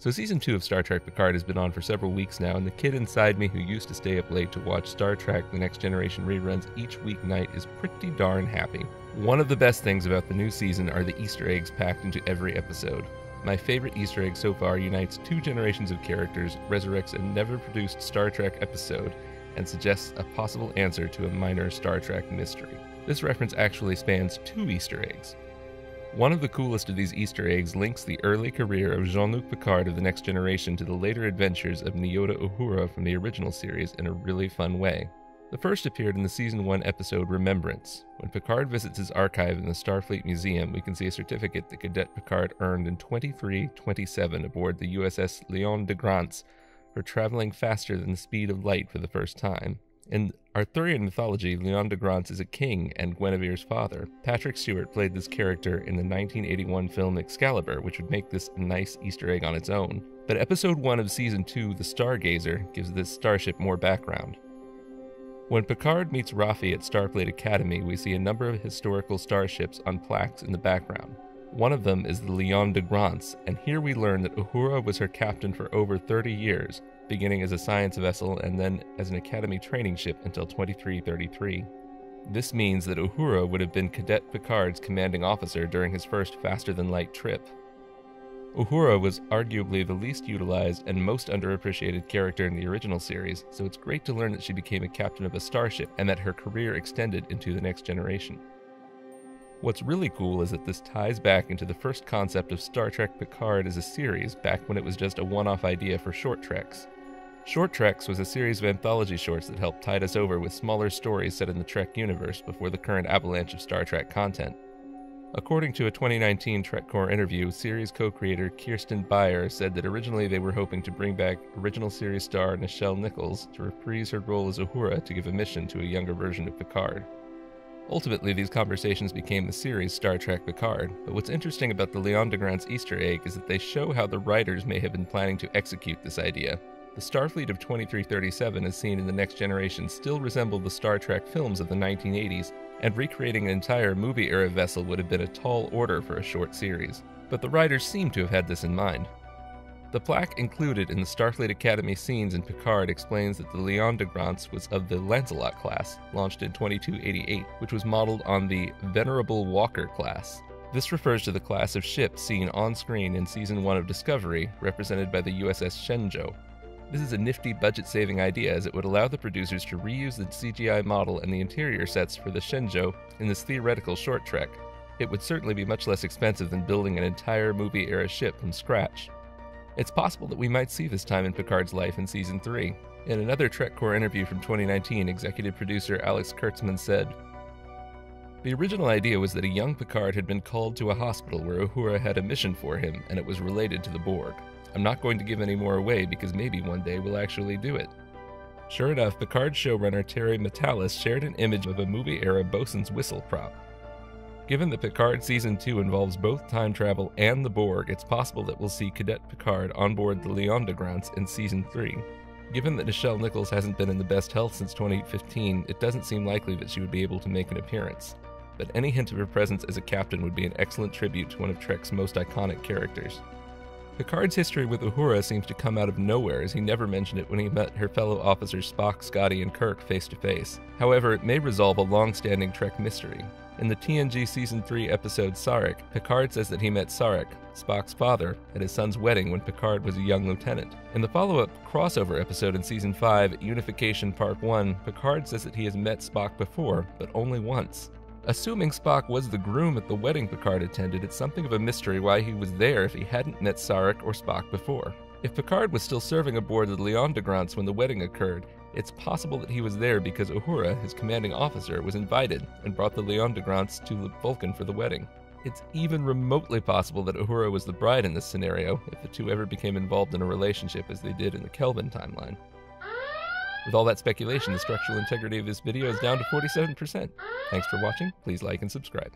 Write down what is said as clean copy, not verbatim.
So Season 2 of Star Trek Picard has been on for several weeks now, and the kid inside me who used to stay up late to watch Star Trek The Next Generation reruns each weeknight is pretty darn happy. One of the best things about the new season are the Easter eggs packed into every episode. My favorite Easter egg so far unites two generations of characters, resurrects a never-produced Star Trek episode, and suggests a possible answer to a minor Star Trek mystery. This reference actually spans two Easter eggs. One of the coolest of these Easter eggs links the early career of Jean-Luc Picard of The Next Generation to the later adventures of Nyota Uhura from the original series in a really fun way. The first appeared in the Season 1 episode Remembrance. When Picard visits his archive in the Starfleet Museum, we can see a certificate that Cadet Picard earned in 2327 aboard the USS Leondegrance for traveling faster than the speed of light for the first time. In Arthurian mythology, Leondegrance is a king and Guinevere's father. Patrick Stewart played this character in the 1981 film Excalibur, which would make this a nice Easter egg on its own. But Episode 1 of Season 2, The Stargazer, gives this starship more background. When Picard meets Raffi at Starfleet Academy, we see a number of historical starships on plaques in the background. One of them is the Leondegrance, and here we learn that Uhura was her captain for over 30 years, beginning as a science vessel and then as an Academy training ship until 2333. This means that Uhura would have been Cadet Picard's commanding officer during his first faster-than-light trip. Uhura was arguably the least utilized and most underappreciated character in the original series, so it's great to learn that she became a captain of a starship and that her career extended into the Next Generation. What's really cool is that this ties back into the first concept of Star Trek Picard as a series back when it was just a one-off idea for Short Treks. Short Treks was a series of anthology shorts that helped tide us over with smaller stories set in the Trek universe before the current avalanche of Star Trek content. According to a 2019 TrekCore interview, series co-creator Kirsten Beyer said that originally they were hoping to bring back original series star Nichelle Nichols to reprise her role as Uhura to give a mission to a younger version of Picard. Ultimately, these conversations became the series Star Trek Picard, but what's interesting about the Leondegrance Easter egg is that they show how the writers may have been planning to execute this idea. The Starfleet of 2337 as seen in The Next Generation still resemble the Star Trek films of the 1980s, and recreating an entire movie-era vessel would have been a tall order for a short series. But the writers seem to have had this in mind. The plaque included in the Starfleet Academy scenes in Picard explains that the Leondegrance was of the Lancelot class, launched in 2288, which was modeled on the Venerable Walker class. This refers to the class of ship seen on screen in Season 1 of Discovery, represented by the USS Shenzhou. This is a nifty budget-saving idea as it would allow the producers to reuse the CGI model and the interior sets for the Shenzhou in this theoretical short trek. It would certainly be much less expensive than building an entire movie-era ship from scratch. It's possible that we might see this time in Picard's life in Season 3. In another TrekCore interview from 2019, executive producer Alex Kurtzman said, "The original idea was that a young Picard had been called to a hospital where Uhura had a mission for him, and it was related to the Borg. I'm not going to give any more away because maybe one day we'll actually do it." Sure enough, Picard showrunner Terry Matalas shared an image of a movie-era bosun's whistle prop. Given that Picard Season 2 involves both time travel and the Borg, it's possible that we'll see Cadet Picard on board the Leondegrance in Season 3. Given that Nichelle Nichols hasn't been in the best health since 2015, it doesn't seem likely that she would be able to make an appearance. But any hint of her presence as a captain would be an excellent tribute to one of Trek's most iconic characters. Picard's history with Uhura seems to come out of nowhere, as he never mentioned it when he met her fellow officers Spock, Scotty, and Kirk face to face. However, it may resolve a long-standing Trek mystery. In the TNG Season 3 episode Sarek, Picard says that he met Sarek, Spock's father, at his son's wedding when Picard was a young lieutenant. In the follow-up crossover episode in Season 5, Unification Part 1, Picard says that he has met Spock before, but only once. Assuming Spock was the groom at the wedding Picard attended, it's something of a mystery why he was there if he hadn't met Sarek or Spock before. If Picard was still serving aboard the Leondegrance when the wedding occurred, it's possible that he was there because Uhura, his commanding officer, was invited and brought the Leondegrance to Vulcan for the wedding. It's even remotely possible that Uhura was the bride in this scenario, if the two ever became involved in a relationship as they did in the Kelvin timeline. With all that speculation, the structural integrity of this video is down to 47%. Thanks for watching, please like and subscribe.